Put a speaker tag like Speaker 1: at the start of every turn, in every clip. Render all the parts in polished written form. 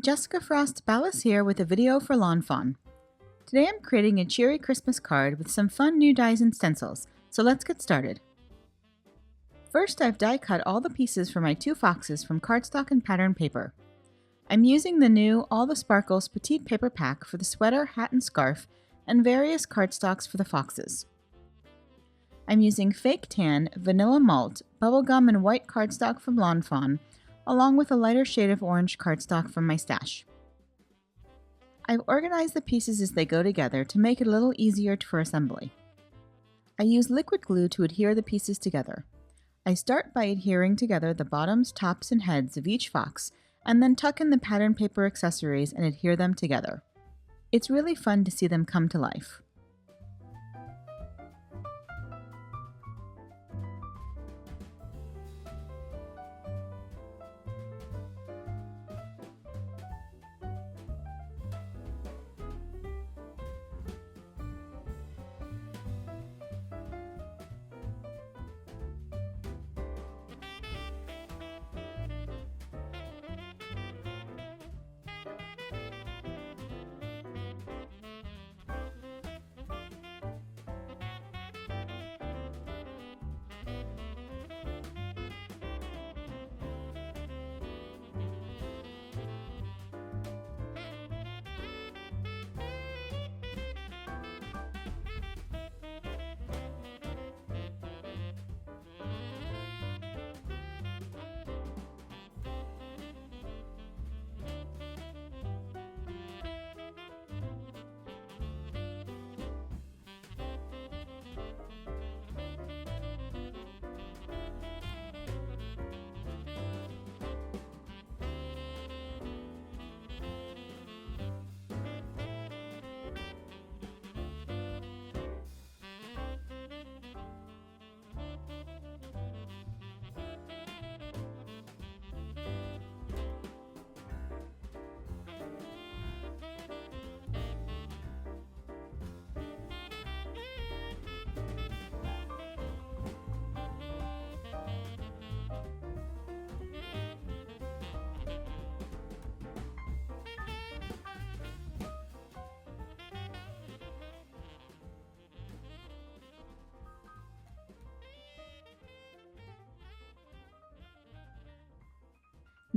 Speaker 1: Jessica Frost Ballas here with a video for lawnfawn. Today I'm creating a cheery Christmas card with some fun new dies and stencils, so let's get started. First, I've die cut all the pieces for my two foxes from cardstock and pattern paper. I'm using the new All the Sparkles petite paper pack for the sweater, hat, and scarf, and various cardstocks for the foxes. I'm using fake tan, vanilla malt, bubblegum, and white cardstock from lawnfawn, along with a lighter shade of orange cardstock from my stash. I've organized the pieces as they go together to make it a little easier for assembly. I use liquid glue to adhere the pieces together. I start by adhering together the bottoms, tops, and heads of each fox, and then tuck in the pattern paper accessories and adhere them together. It's really fun to see them come to life.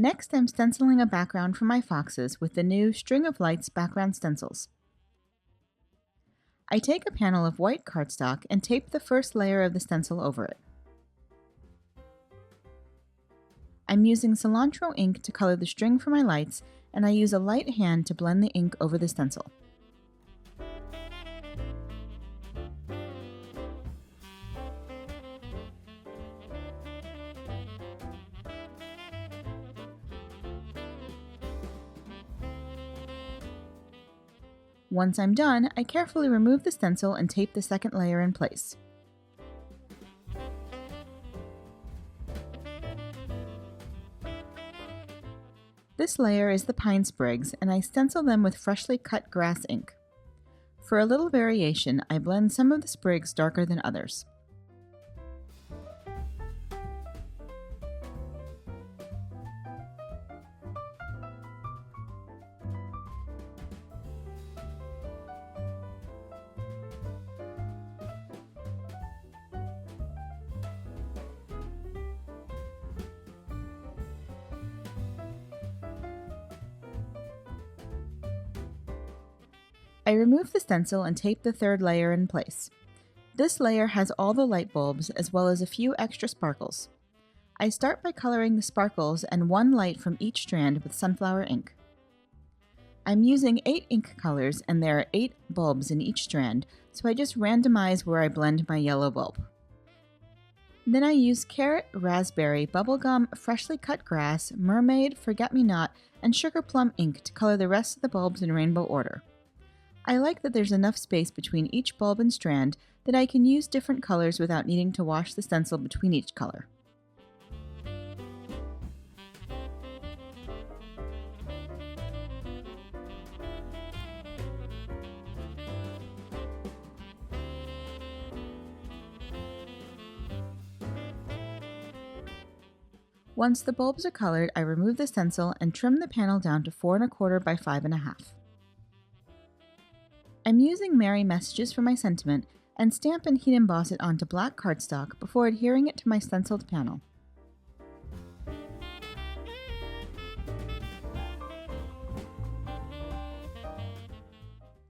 Speaker 1: Next, I'm stenciling a background for my foxes with the new String of Lights background stencils. I take a panel of white cardstock and tape the first layer of the stencil over it. I'm using cilantro ink to color the string for my lights, and I use a light hand to blend the ink over the stencil. Once I'm done, I carefully remove the stencil and tape the second layer in place. This layer is the pine sprigs, and I stencil them with freshly cut grass ink. For a little variation, I blend some of the sprigs darker than others. I remove the stencil and tape the third layer in place. This layer has all the light bulbs as well as a few extra sparkles. I start by coloring the sparkles and one light from each strand with sunflower ink. I'm using 8 ink colors and there are 8 bulbs in each strand, so I just randomize where I blend my yellow bulb. Then I use carrot, raspberry, bubblegum, freshly cut grass, mermaid, forget-me-not, and Sugarplum ink to color the rest of the bulbs in rainbow order. I like that there's enough space between each bulb and strand that I can use different colors without needing to wash the stencil between each color. Once the bulbs are colored, I remove the stencil and trim the panel down to 4 1/4 by 5 1/2. I'm using merry messages for my sentiment and stamp and heat emboss it onto black cardstock before adhering it to my stenciled panel.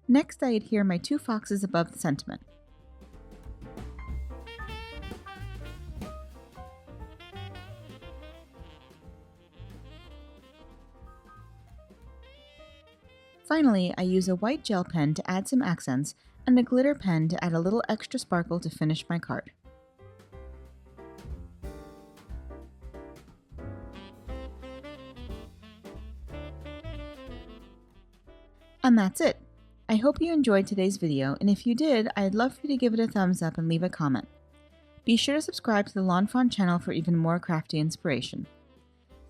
Speaker 1: Next, I adhere my 2 foxes above the sentiment. Finally, I use a white gel pen to add some accents and a glitter pen to add a little extra sparkle to finish my card. And that's it! I hope you enjoyed today's video, and if you did, I'd love for you to give it a thumbs up and leave a comment. Be sure to subscribe to the lawnfawn channel for even more crafty inspiration.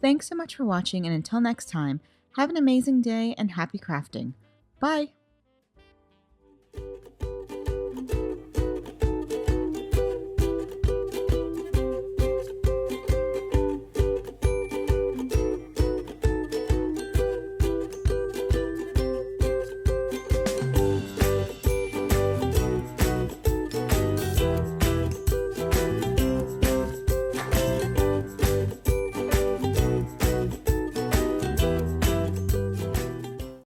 Speaker 1: Thanks so much for watching, and until next time, have an amazing day and happy crafting. Bye!